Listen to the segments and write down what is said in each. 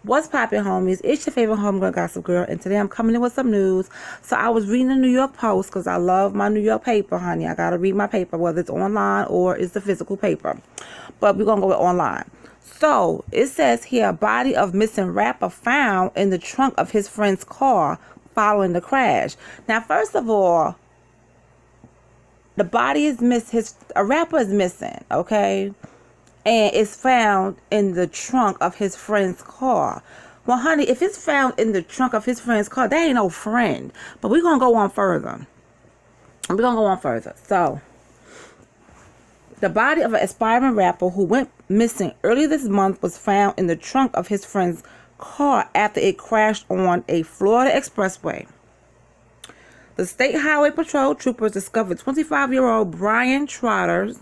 What's poppin', homies? It's your favorite homegirl, Gossip Girl, and today I'm coming in with some news. So I was reading the New York Post because I love my New York paper, honey. I gotta read my paper, whether it's online or it's the physical paper. But we're gonna go with online. So it says here, a body of missing rapper found in the trunk of his friend's car following the crash. Now, first of all, the body is a rapper is missing, okay? And it's found in the trunk of his friend's car. Well, honey, if it's found in the trunk of his friend's car, that ain't no friend. But we're going to go on further. So, the body of an aspiring rapper who went missing earlier this month was found in the trunk of his friend's car after it crashed on a Florida expressway. The State Highway Patrol troopers discovered 25-year-old Brian Trotter's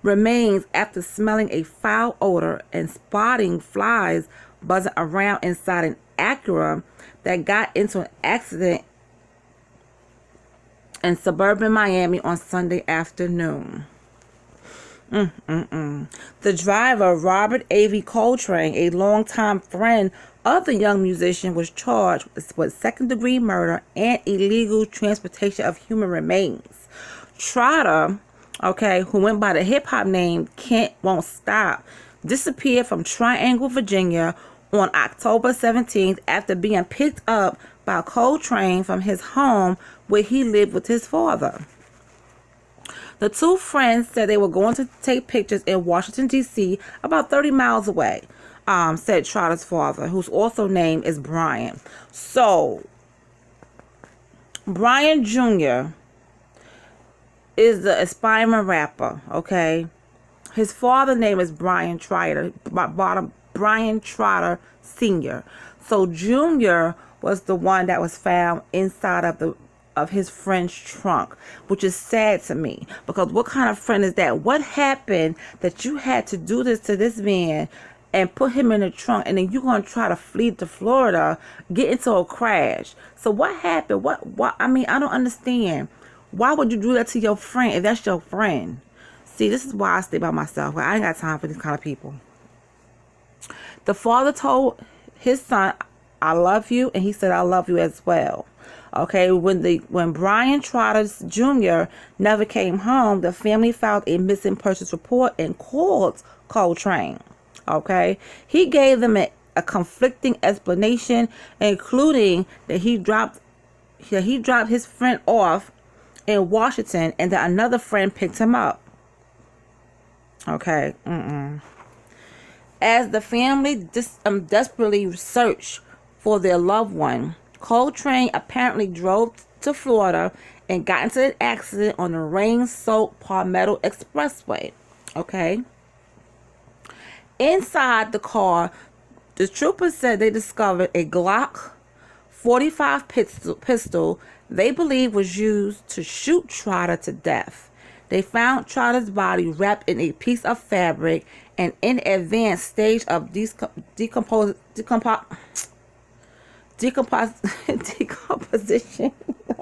remains after smelling a foul odor and spotting flies buzzing around inside an Acura that got into an accident in suburban Miami on Sunday afternoon. The driver, Robert Coltrain, a longtime friend of the young musician, was charged with second-degree murder and illegal transportation of human remains. Trotter, who went by the hip-hop name Kent Won't Stop, disappeared from Triangle, Virginia on October 17th after being picked up by Coltrain from his home where he lived with his father. The two friends said they were going to take pictures in Washington, D.C., about 30 miles away, said Trotter's father, whose also name is Brian. So, Brian Jr. is the aspiring rapper, okay? His father's name is Brian Trotter, Brian Trotter Sr. So Jr. was the one that was found inside of his friend's trunk, which is sad to me, because what kind of friend is that? What happened that you had to do this to this man and put him in the trunk, and then you're going to try to flee to Florida, get into a crash? So what happened? What? I mean, I don't understand. Why would you do that to your friend if that's your friend? See, this is why I stay by myself. I ain't got time for these kind of people. The father told his son, "I love you," and he said, "I love you as well." Okay, when Brian Trotter Jr. never came home, the family filed a missing persons report and called Coltrain. Okay, he gave them a conflicting explanation, including that he dropped his friend off in Washington and that another friend picked him up. Okay. As the family desperately searched for their loved one, Coltrain apparently drove to Florida and got into an accident on the rain-soaked Palmetto Expressway. Okay. Inside the car, the troopers said they discovered a Glock 45 pistol they believe was used to shoot Trotter to death. They found Trotter's body wrapped in a piece of fabric and in advanced stage of decomposition.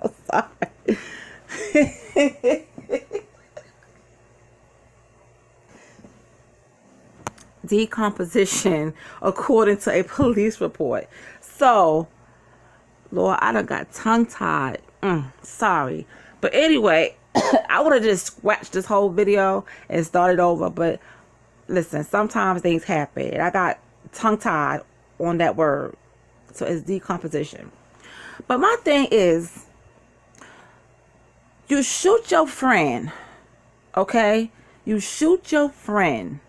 Oh, sorry. Decomposition, according to a police report. So, Lord, I done got tongue-tied. Sorry. But anyway, I would have just scratched this whole video and started over. But listen, sometimes things happen. I got tongue-tied on that word. So it's decomposition. But my thing is, you shoot your friend, okay? You shoot your friend.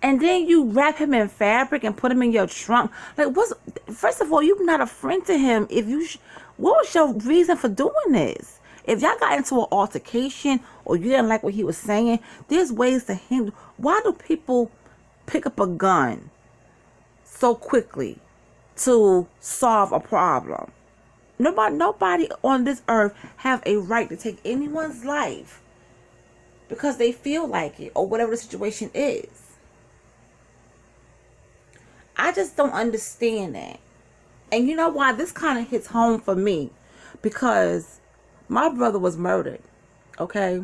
And then you wrap him in fabric and put him in your trunk. Like, first of all, you're not a friend to him. What was your reason for doing this? If y'all got into an altercation or you didn't like what he was saying, there's ways to handle. Why do people pick up a gun so quickly to solve a problem? Nobody on this earth have a right to take anyone's life because they feel like it or whatever the situation is. I just don't understand that. And you know why? This kind of hits home for me because my brother was murdered, okay,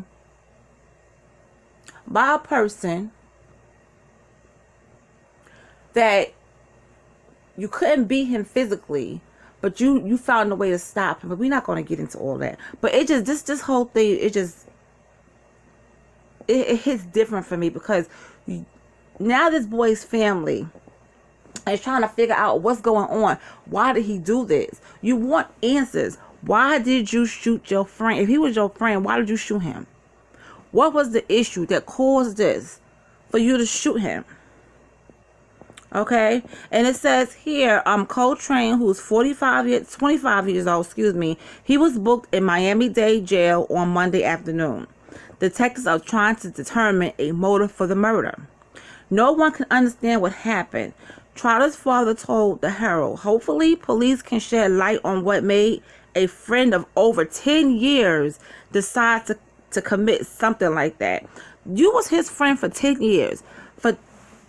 by a person that you couldn't beat him physically, but you found a way to stop him. But we're not going to get into all that. But it just, this whole thing, it hits different for me, because now this boy's family is trying to figure out what's going on. Why did he do this? You want answers. Why did you shoot your friend? If he was your friend, why did you shoot him? What was the issue that caused this for you to shoot him? Okay, and it says here, Coltrain, who's 25 years old, he was booked in Miami-Dade jail on Monday afternoon. Detectives are trying to determine a motive for the murder. No one can understand what happened. Trotter's father told the Herald, hopefully police can shed light on what made a friend of over 10 years decide to commit something like that. You was his friend for 10 years. For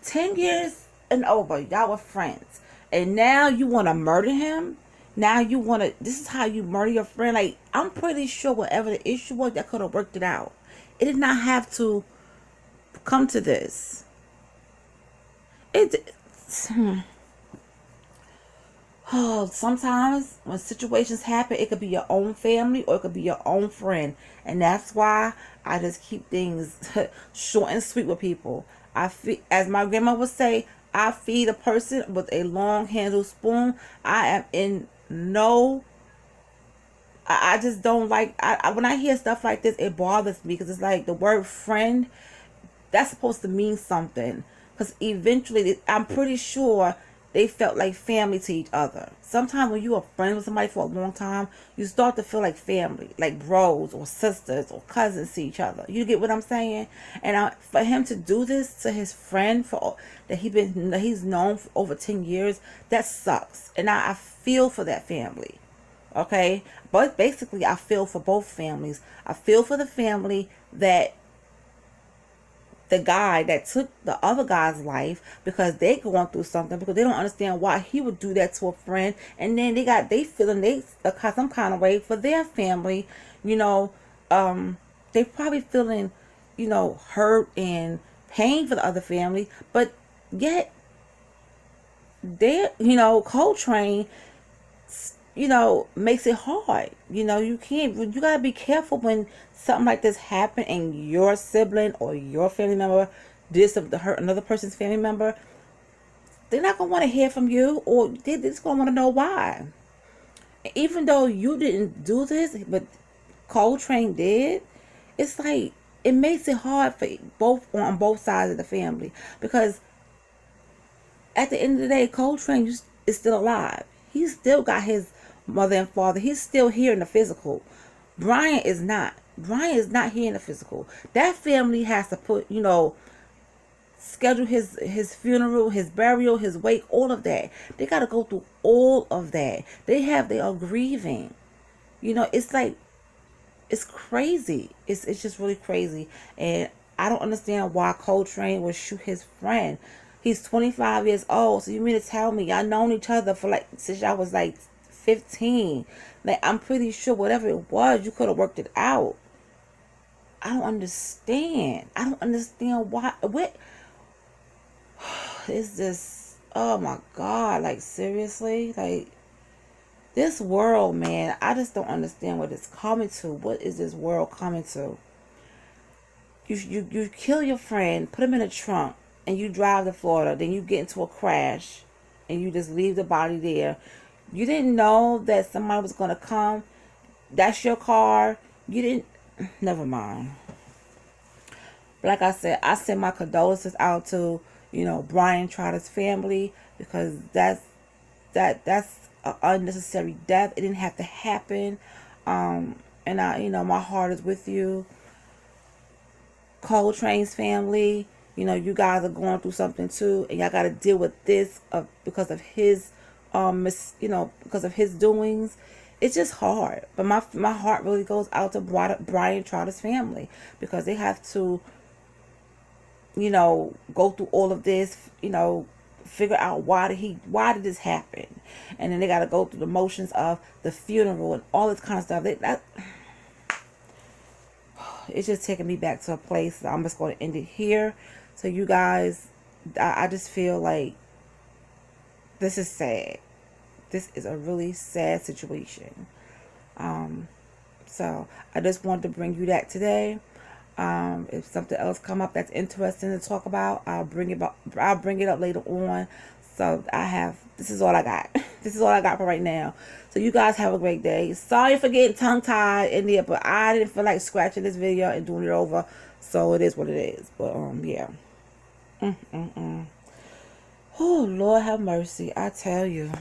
10 years and over, y'all were friends. And now you want to murder him? Now you want to, this is how you murder your friend? Like, I'm pretty sure whatever the issue was, that could have worked it out. It did not have to come to this. Sometimes when situations happen, it could be your own family or it could be your own friend. And that's why I just keep things short and sweet with people. As my grandma would say, I feed a person with a long handled spoon. I am in no, I just don't like, when I hear stuff like this, it bothers me, because it's like the word friend, that's supposed to mean something. Because eventually, I'm pretty sure they felt like family to each other. Sometimes when you are friends with somebody for a long time, you start to feel like family, like bros or sisters or cousins to each other. You get what I'm saying? And for him to do this to his friend that he's known for over 10 years, that sucks. And I feel for that family. Okay? But basically, I feel for both families. I feel for the family that the guy that took the other guy's life, because they going through something, because they don't understand why he would do that to a friend. And then they feeling some kind of way for their family. They probably feeling, hurt and pain for the other family, but yet Coltrane, makes it hard. You gotta be careful when something like this happen and your sibling or your family member did something to hurt another person's family member. They're not gonna want to hear from you, or they're just gonna want to know why. Even though you didn't do this, but Coltrane did, it's like it makes it hard for on both sides of the family, because at the end of the day, Coltrane is still alive. He's still got his mother and father. He's still here in the physical. Brian is not. Brian is not here in the physical. That family has to schedule his funeral, his burial, his wake, all of that. They got to go through all of that. They are grieving. It's like, it's crazy. It's just really crazy. And I don't understand why Coltrane would shoot his friend. He's 25 years old. So you mean to tell me y'all known each other for since y'all was 15? I'm pretty sure whatever it was, you could have worked it out. I don't understand. I don't understand why. What is this? Oh my God. Seriously? This world, man, I just don't understand what it's coming to. What is this world coming to? You kill your friend, put him in a trunk, and you drive to Florida, then you get into a crash, and you just leave the body there. You didn't know that somebody was going to come. That's your car. You didn't. Never mind. But like I said, I send my condolences out to, Brian Trotter's family, because that's an unnecessary death. It didn't have to happen. And my heart is with you. Coltrane's family, you guys are going through something too, and y'all got to deal with this because of his because of his doings. It's just hard. But my heart really goes out to Brian Trotter's family, because they have to go through all of this, figure out why did this happen, and then they got to go through the motions of the funeral and all this kind of stuff. It's just taking me back to a place. I'm just going to end it here. So you guys, I just feel like This is sad. This is a really sad situation. So I just wanted to bring you that today. If something else come up that's interesting to talk about, I'll bring it up. I'll bring it up later on. So this is all I got. This is all I got for right now. So you guys have a great day. Sorry for getting tongue tied in there, but I didn't feel like scratching this video and doing it over. So it is what it is. But yeah. Oh Lord have mercy. I tell you.